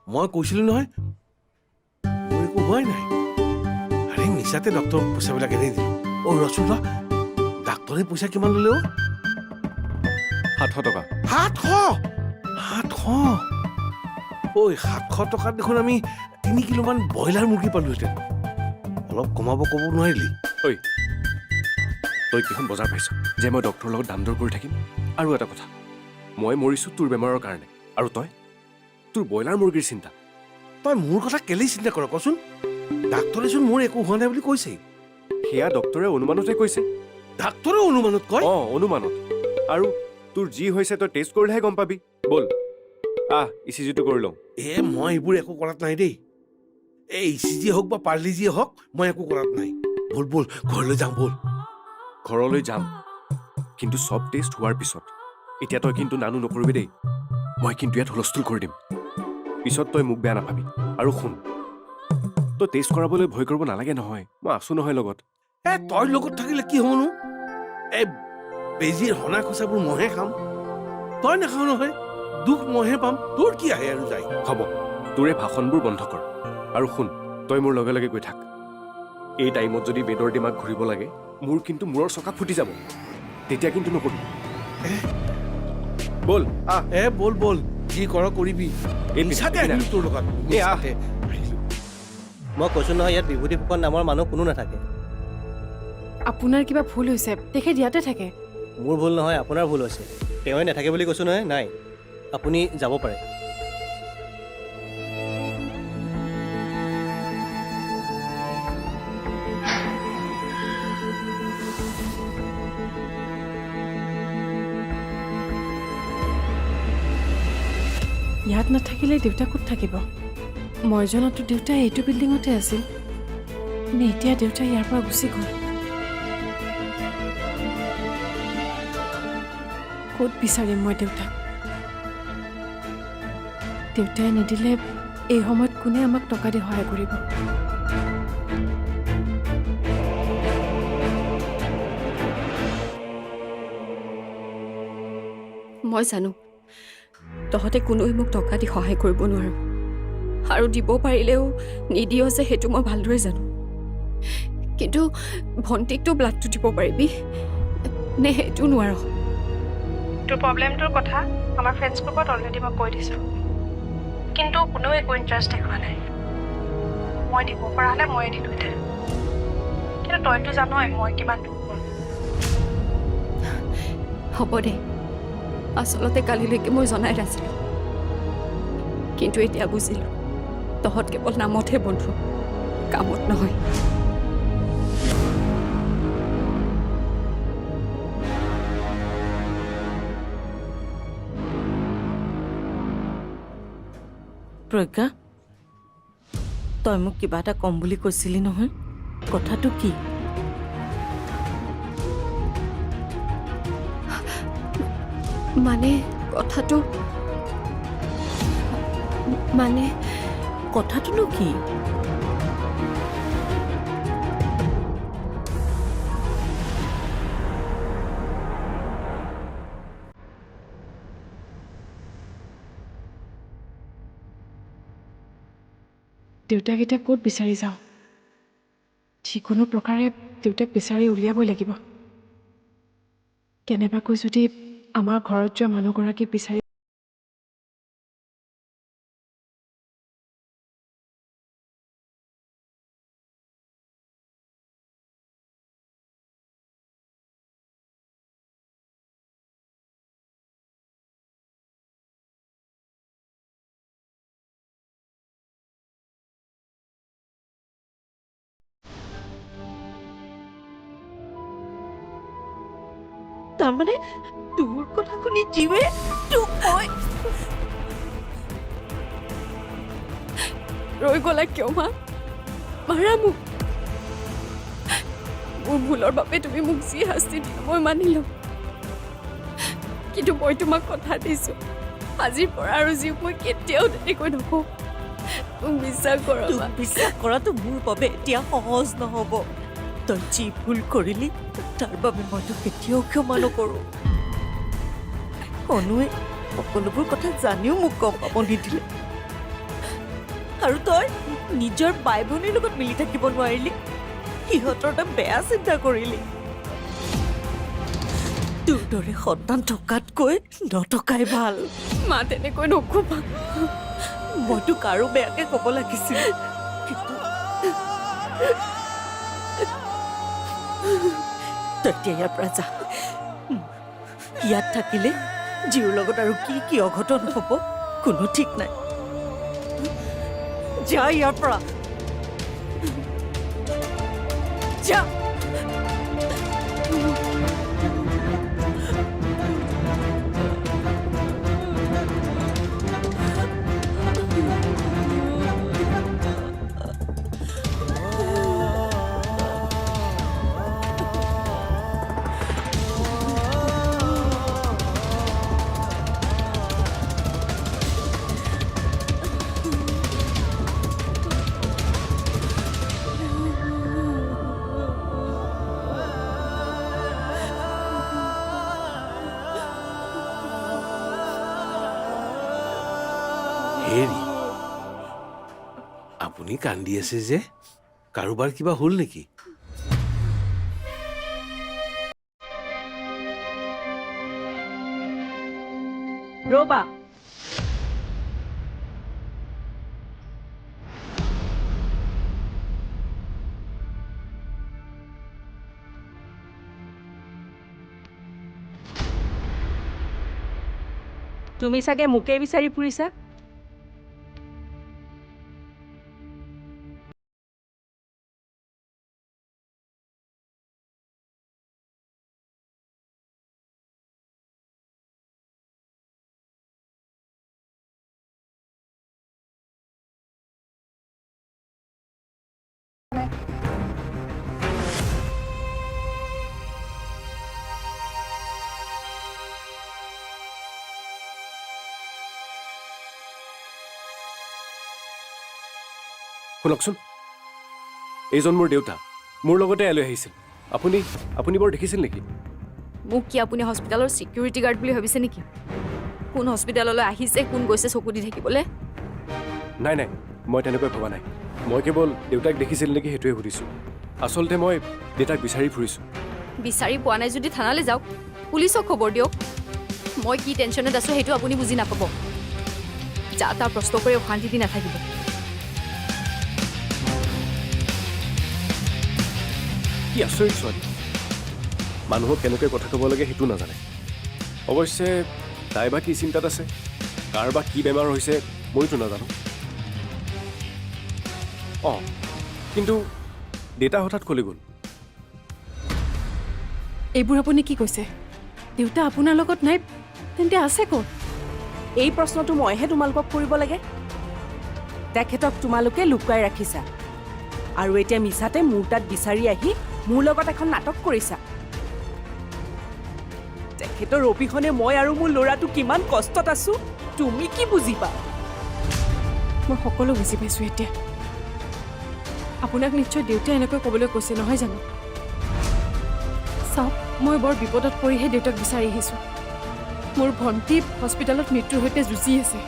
মই কৈছিলোঁ নহয় মোৰ একো হোৱাই নাই। আৰে মিছাতে ডক্টৰক পইচাবিলাক এনেই দিলোঁ। অ' ৰচোন ৰ, ডাক্তৰে পইচা কিমান ল'লে? 700 টকা। 700? ঐ 700 টকাত দেখোন আমি 3 কিলোমান ব্ৰইলাৰ মুৰ্গী পালোহেঁতেন। অলপ কমাব ক'ব নোৱাৰিলি? ঐ তই কেইখন বজাৰ পাইছ যে মই ডক্টৰৰ লগত দাম দৰ কৰি থাকিম? আৰু এটা কথা, মই মৰিছোঁ তোৰ বেমাৰৰ কাৰণে, আৰু তই তোৰ ব্ৰইলাৰ মুৰ্গীৰ চিন্তা। তই মোৰ কথা কেলেই চিন্তা কৰ কচোন? ডাক্তৰেচোন মোৰ একো হোৱা নাই বুলি কৈছেই। সেয়া ডক্টৰে অনুমানতে কৈছে। ডাক্তৰে অনুমানত কয়? অঁ অনুমানত। আৰু তোৰ যি হৈছে তই টেষ্ট কৰিলেহে গম পাবি। ব'ল ইচিজিটো কৰি লওঁ। মই এইবোৰ একো কৰাত নাই দেই। এই ইচিজি হওক বা পাৰ্লিজিয়ে হওক, মই একো কৰাত নাই। ব'ল ব'ল ঘৰলৈ যাওঁ ব'ল। ঘৰলৈ যাম, কিন্তু চব টেষ্ট হোৱাৰ পিছত। এতিয়া তই কিন্তু নানু নকৰিবি দেই। মই কিন্তু ইয়াত হুলস্থুল কৰি দিম। পিছত তই মোক বেয়া নাপাবি। আৰু শুন, তই টেষ্ট কৰাবলৈ ভয় কৰিব নালাগে নহয়, মই আছোঁ নহয় লগত। তই লগত থাকিলে কি হ'বনো? এই বেজীৰ হনা খচাবোৰ মহে খাম। তই নাখাৱ নহয়, দুখ মহে পাম। তোৰ কি আহে আৰু যায়? হ'ব, তোৰ এই ভাষণবোৰ বন্ধ কৰ। আৰু শুন, তই মোৰ লগে লগে গৈ থাক। এই টাইমত যদি বেদৰ দিমাগ ঘূৰিব লাগে, মোৰ কিন্তু মূৰৰ চকা ফুটি যাব। তেতিয়া কিন্তু নকৰিবি। ব'ল ব'ল ব'ল, যি কৰ কৰিবি। এই মিছাতে পিঠা- আহিলোঁ তোৰ লগত। মিছাতে আহিলোঁ। মই কৈছোঁ নহয়, ইয়াত বিভূতি ফুকন নামৰ মানুহ কোনো নাথাকে। আপোনাৰ কিবা ভুল হৈছে, তেখেত ইয়াতে থাকে। মোৰ ভুল নহয়, আপোনাৰ ভুল হৈছে। তেওঁৱে নাথাকে বুলি কৈছোঁ নহয়। নাই, আপুনি যাব পাৰে। ইয়াত নাথাকিলে দেউতা ক'ত থাকিব? মই জনাতো দেউতা এইটো বিল্ডিঙতে আছিল নে এতিয়া দেউতা ইয়াৰ পৰা গুচি গ'ল? ক'ত বিচাৰিম মই দেউতাক? দেউতাই নিদিলে এই সময়ত কোনে আমাক টকা দি সহায় কৰিব? মই জানো তহঁতে কোনোৱে মোক টকা দি সহায় কৰিব নোৱাৰো, আৰু দিব পাৰিলেও নিদিয় যে সেইটো মই ভালদৰে জানো। কিন্তু ভণ্টিকতো ব্লাডটো দিব পাৰিবি নে সেইটো নোৱাৰ? তোৰ প্ৰব্লেমটোৰ কথা আমাৰ ফ্ৰেণ্ডছ গ্ৰুপত অলৰেডি মই কৈ দিছোঁ, কিন্তু কোনেও একো ইণ্টাৰেষ্ট দেখুওৱা নাই। মই দিব পৰা হ'লে ময়ে দিলোঁহেঁতেন, কিন্তু তইতো জানই মই কিমান দুৰ্বল। হ'ব দে, আচলতে কালিলৈকে মই জনাই নাছিলোঁ, কিন্তু এতিয়া বুজিলোঁ তহঁত কেৱল নামতহে বন্ধু, কামত নহয়। প্ৰজ্ঞা, তই মোক কিবা এটা কম বুলি কৈছিলি নহয়, কথাটো কি? মানে কথাটোনো কি? দেউতাক এতিয়া ক'ত বিচাৰি যাওঁ? যিকোনো প্ৰকাৰে দেউতাক বিচাৰি উলিয়াবই লাগিব। কেনেবাকৈ যদি আমাৰ ঘৰত যোৱা মানুহগৰাকীক বিচাৰি তাৰমানে তোৰ কথা শুনি জীৱে তোক মই ৰৈ গ'লা কিয় মা? মাৰা মোক। মোৰ ভুলৰ বাবে তুমি মোক যি শাস্তি দিয়া মই মানিলোঁ, কিন্তু মই তোমাক কথা দিছোঁ, আজিৰ পৰা আৰু জীৱ মই কেতিয়াও তেনেকৈ নকওঁ। মোক বিশ্বাস কৰা তোক মা। বিশ্বাস কৰাটো মোৰ বাবে এতিয়া সহজ নহ'ব। তই যি ভুল কৰিলি তাৰ বাবে মই তোক কেতিয়াও ক্ষমা নকৰোঁ। অনুৱে সকলোবোৰ কথা জানিও মোক গম পাব নিদিলে। আৰু তই নিজৰ বাই ভনীৰ লগত মিলি থাকিব নোৱাৰিলি সিহঁতৰ এটা বেয়া চিন্তা কৰিলি তোৰ দৰে সন্তান থকাতকৈ নথকাই ভাল মা তেনেকৈ নকবা মইতো কাৰো বেয়াকে ক'ব লাগিছিল কিন্তু তই এতিয়া ইয়াৰ পৰা যা ইয়াত থাকিলে জীউৰ লগত আৰু কি কি অঘটন হ'ব কোনো ঠিক নাই যা ইয়াৰ পৰা যা হেৰি আপুনি কান্দি আছে যে কাৰোবাৰ কিবা হ'ল নেকি ৰবা তুমি চাগে মোকে বিচাৰি ফুৰিছা শুনকচোন এইজন মোৰ দেউতা মোৰ লগতে এলৈ আহিছিল আপুনি আপুনি বৰ দেখিছিল নেকি মোক কি আপুনি হস্পিটেলৰ চিকিউৰিটি গাৰ্ড বুলি ভাবিছে নেকি কোন হস্পিটেললৈ আহিছে কোন গৈছে চকু দি থাকিবলৈ নাই নাই মই তেনেকৈ ভবা নাই মই কেৱল দেউতাক দেখিছিল নেকি সেইটোৱে সুধিছোঁ আচলতে মই দেউতাক বিচাৰি ফুৰিছোঁ বিচাৰি পোৱা নাই যদি থানালৈ যাওক পুলিচক খবৰ দিয়ক মই কি টেনশ্যনত আছোঁ সেইটো আপুনি বুজি নাপাব যা তাৰ প্ৰশ্ন কৰি অশান্তি দি নাথাকিব কি আচৰিত ছোৱালী মানুহক কেনেকৈ কথা ক'ব লাগে সেইটো নাজানে অৱশ্যে তাই বা কি চিন্তাত আছে কাৰ বা কি বেমাৰ হৈছে মইতো নাজানো অঁ কিন্তু দেউতা হঠাৎ কলৈ গ'ল এইবোৰ আপুনি কি কৈছে দেউতা আপোনাৰ লগত নাই তেন্তে আছে ক'ত এই প্ৰশ্নটো মইহে তোমালোকক কৰিব লাগে তেখেতক তোমালোকে লুকুৱাই ৰাখিছা আৰু এতিয়া মিছাতে মোৰ তাত বিচাৰি আহি মোৰ লগত এখন নাটক কৰিছা তেখেতৰ অবিহনে মই আৰু মোৰ ল'ৰাটো কিমান কষ্টত আছো তুমি কি বুজিবা মই সকলো বুজি পাইছোঁ এতিয়া আপোনাক নিশ্চয় দেউতাই এনেকৈ ক'বলৈ কৈছে নহয় জানো চাওক মই বৰ বিপদত পৰিহে দেউতাক বিচাৰি আহিছোঁ মোৰ ভণ্টি হস্পিটেলত মৃত্যুৰ সৈতে যুঁজি আছে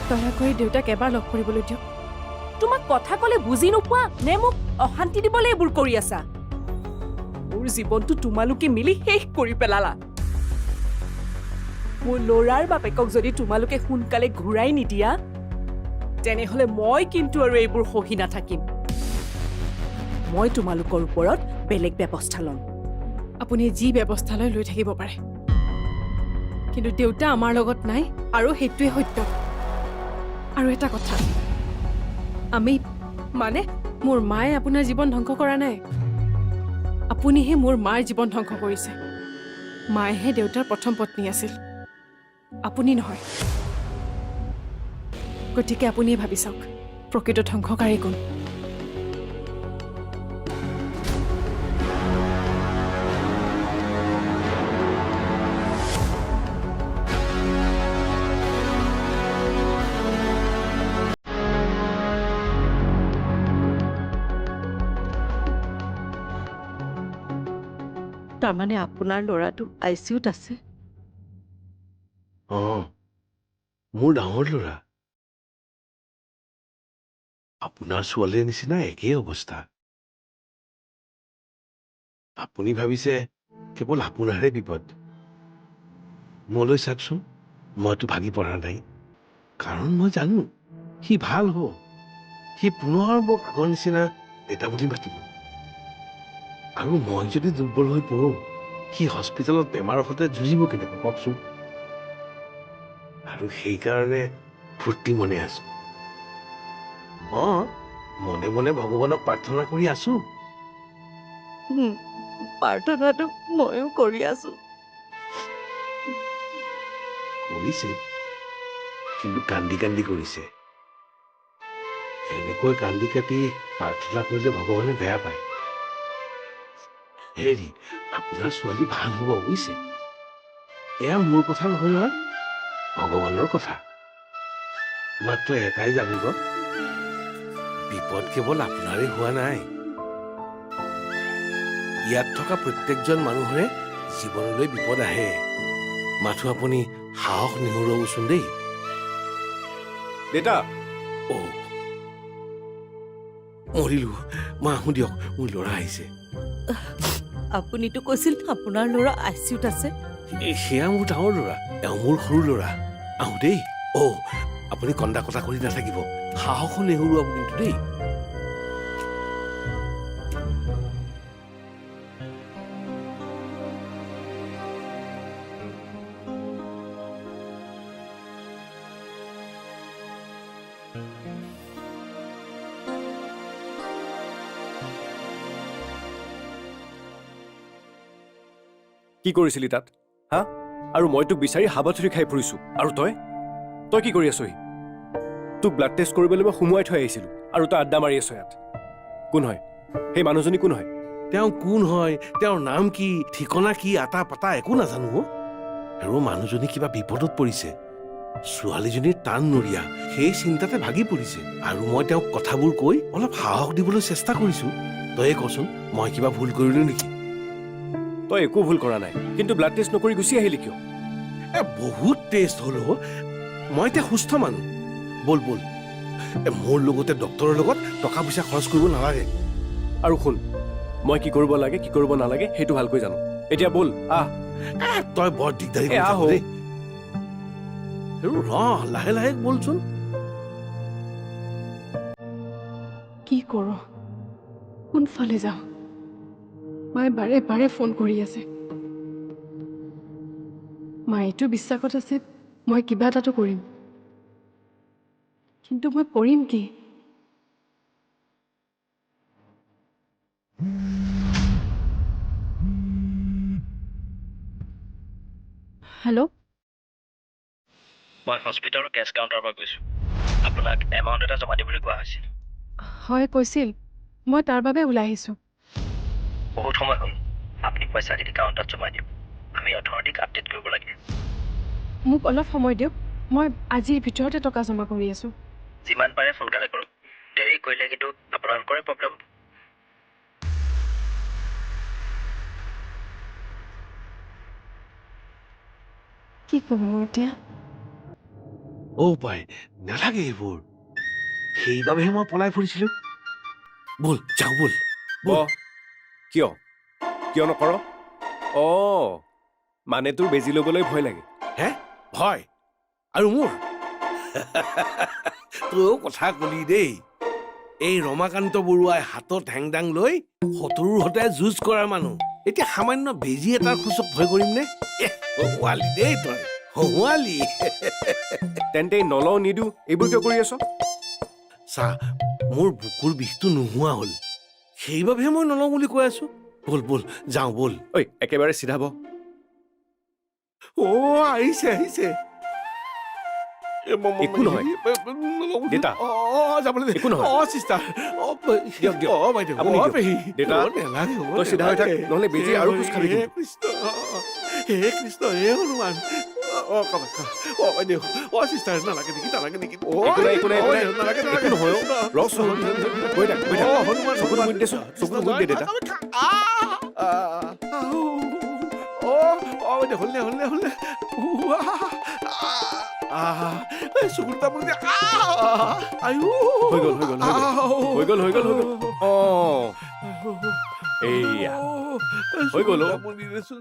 দয়া কৰি দেউতাক এবাৰ লগ কৰিবলৈ দিয়ক তোমাক কথা ক'লে বুজি নোপোৱা নে মোক অশান্তি দিবলৈ এইবোৰ কৰি আছা মোৰ জীৱনটো তোমালোকে মিলি শেষ কৰি পেলালা মোৰ ল'ৰাৰ বাপেকক যদি তোমালোকে সোনকালে ঘূৰাই নিদিয়া তেনেহ'লে মই কিন্তু আৰু এইবোৰ সহি নাথাকিম মই তোমালোকৰ ওপৰত বেলেগ ব্যৱস্থা ল'ম আপুনি যি ব্যৱস্থালৈ লৈ থাকিব পাৰে কিন্তু দেউতা আমাৰ লগত নাই আৰু সেইটোৱে সত্য আৰু এটা কথা আমি মানে মোৰ মায়ে আপোনাৰ জীৱন ধ্বংস কৰা নাই আপুনিহে মোৰ মাৰ জীৱন ধ্বংস কৰিছে মায়েহে দেউতাৰ প্ৰথম পত্নী আছিল আপুনি নহয় গতিকে আপুনিয়ে ভাবি চাওক প্ৰকৃত ধ্বংসকাৰী কোন তাৰমানে আপোনাৰ ল'ৰাটো ICUত আছে অঁ মোৰ ডাঙৰ ল'ৰা আপোনাৰ ছোৱালীৰ নিচিনা একেই অৱস্থা। আপুনি ভাবিছে কেৱল আপোনাৰহে বিপদ। মোলৈ চাওকচোন, মইতো ভাগি পৰা নাই। কাৰণ মই জানো সি ভাল হ'ব। সি পুনৰ মোক আগৰ নিচিনা দেউতা বুলি মাতিব। আৰু মই যদি দুৰ্বল হৈ পৰোঁ, সি হস্পিটেলত বেমাৰৰ সৈতে যুঁজিব কেনেকৈ কওকচোন। আৰু সেইকাৰণে ফূৰ্তি মনে আছো। মনে মনে ভগৱানক প্ৰাৰ্থনা কৰি আছো। প্ৰাৰ্থনাটো ময়ো কৰি আছো। কৰিছে, কিন্তু কান্দি কান্দি কৰিছে। এনেকৈ কান্দি কাটি প্ৰাৰ্থনা কৰিলে ভগৱানে বেয়া পায়। হেৰি, আপোনাৰ ছোৱালী ভাল হ'ব বুজিছে। এয়া মোৰ কথা নহয় নহয়, ভগৱানৰ কথা। মাত্ৰ এটাই জানিব, বিপদ কেৱল আপোনাৰে হোৱা নাই। ইয়াত থকা প্ৰত্যেকজন মানুহৰে জীৱনলৈ বিপদ আহে। মাথো আপুনি সাহস নেহেৰুৱাবচোন দেই। দেউতা মৰিলো। মই আহোঁ দিয়ক, মোৰ ল'ৰা আহিছে। আপুনিতো কৈছিল আপোনাৰ ল'ৰা ICUত আছে। সেয়া মোৰ ডাঙৰ ল'ৰা, এওঁ মোৰ সৰু ল'ৰা। আহোঁ দেই। আপুনি কন্দা কটা কৰি নাথাকিব, সাহসো নেহেৰুৱাব কিন্তু দেই। কি কৰিছিলি তাত হা? আৰু মই তোক বিচাৰি হাবাথুৰি খাই ফুৰিছো, আৰু তই কি কৰি আছহি? তোক ব্লাড টেষ্ট কৰিবলৈ মই সোমোৱাই থৈ আহিছিলো, আৰু তই আড্ডা মাৰি আছ ইয়াত। কোন হয় সেই মানুহজনী? কোন হয়? তেওঁ কোন হয়, তেওঁৰ নাম কি, ঠিকনা কি, আটা পাতা একো নাজানো। আৰু মানুহজনী কিবা বিপদত পৰিছে। ছোৱালীজনীৰ টান নৰিয়া, সেই চিন্তাতে ভাগি পৰিছে। আৰু মই তেওঁক কথাবোৰ কৈ অলপ সাহস দিবলৈ চেষ্টা কৰিছো। তয়ে কচোন, মই কিবা ভুল কৰিলো নেকি? তই একো ভুল কৰা নাই, কিন্তু ব্লাড টেষ্ট নকৰি গুচি আহিলি কিয়? বহুত টেষ্ট হলো। মই এতিয়া সুস্থ মানুহ। বল বল, মোৰ লগতে ডক্তৰৰ লগত টকা পইচা খৰচ কৰিব নালাগে। আৰু শুন, মই কি কৰিব লাগে কি কৰিব নালাগে সেইটো ভালকৈ জানো। এতিয়া বল, আহ। তই বৰ দিগদাৰী কৰি থাক দেই। লাহে লাহে বলচোন। কি কৰোঁ, কোনফালে যাওঁ? মায়ে বাৰে বাৰে ফোন কৰি আছে। মায়েতো বিশ্বাসত আছে মই কিবা এটাতো কৰিম, কিন্তু মই কৰিম কি? হেল্ল', মই হস্পিটেলৰ কেছ কাউণ্টাৰৰ পৰা কৈছোঁ। আপোনাক এমাউণ্ট এটা জমা দিবলৈ কোৱা হৈছিল। হয় কৈছিল, মই তাৰ বাবে ওলাই আহিছোঁ। বহুত সময় হ'ল, আপুনি পইচাখিনি কাউণ্টাৰত জমা দিয়ক। আমি অথৰিটিক আপডেট কৰিব লাগে। মোক অলপ সময় দিয়ক, মই আজিৰ ভিতৰতে টকা জমা কৰি আছোঁ। যিমান পাৰে সোনকালে কৰক, দেৰি কৰিলে কিন্তু আপোনালোকৰে প্ৰব্লেম। কি কৰোঁ এতিয়া? পাই নালাগে এইবোৰ। সেইবাবেহে মই পলাই ফুৰিছিলো। বল যাওঁ, বল বল। কিয় নকৰ? মানে তোৰ বেজি ল'বলৈ ভয় লাগে। হে, ভয়? আৰু মোৰ তইও কথা কলি দেই। এই ৰমাকান্ত বৰুৱাই হাতত হেংদাং লৈ শত্ৰুৰ সৈতে যুঁজ কৰাৰ মানুহ এতিয়া সামান্য বেজি এটাৰ খোজত ভয় কৰিম নে? হোৱালি দেই তই, হোৱালি। তেন্তে নলওঁ নিদিওঁ এইবোৰ কিয় কৰি আছ? চা, মোৰ বুকুৰ বিষটো নোহোৱা হ'ল, সেইবাবেহে মই নলওঁ বুলি কৈ আছো। বল বল যাওঁ, বল। ঐ একেবাৰে চিধাব। আহিছে আহিছে। একো নহয়। দেউতা, একো নহয়। চিষ্টাৰ। দিয়ক, দিয়ক। বাইদেউ, আপুনি দিয়ক। পেহী। দেউতা, নেলাগে, তই চিধা হৈ থাক, নহ'লে বেজি আৰু খোজ খাবি হে কিন্তু। কৃষ্ণ, হে কৃষ্ণ, হে হনুমান। বাইদেউ, চিষ্টাৰ, নালাগে নেকি, নালাগে নেকি? একো নাই, একো নাই, একো নাই। নালাগে, একো নহয় অ'। ৰচোন, গৈ থাক, গৈ থাক। হনুমান, চকুটো মুদি দেচোন, চকুটো মুদি দে দেউতা। দে হ'লনে হ'লনে হ'লনে চকুৰ তামোল যে আয়ো হৈ গ'ল হৈ গ'ল হৈ গ'ল হৈ গ'ল হৈ গ'ল হৈ গ'ল অঁ এইয়া হৈ গ'ল অ'। তামোল দিলেচোন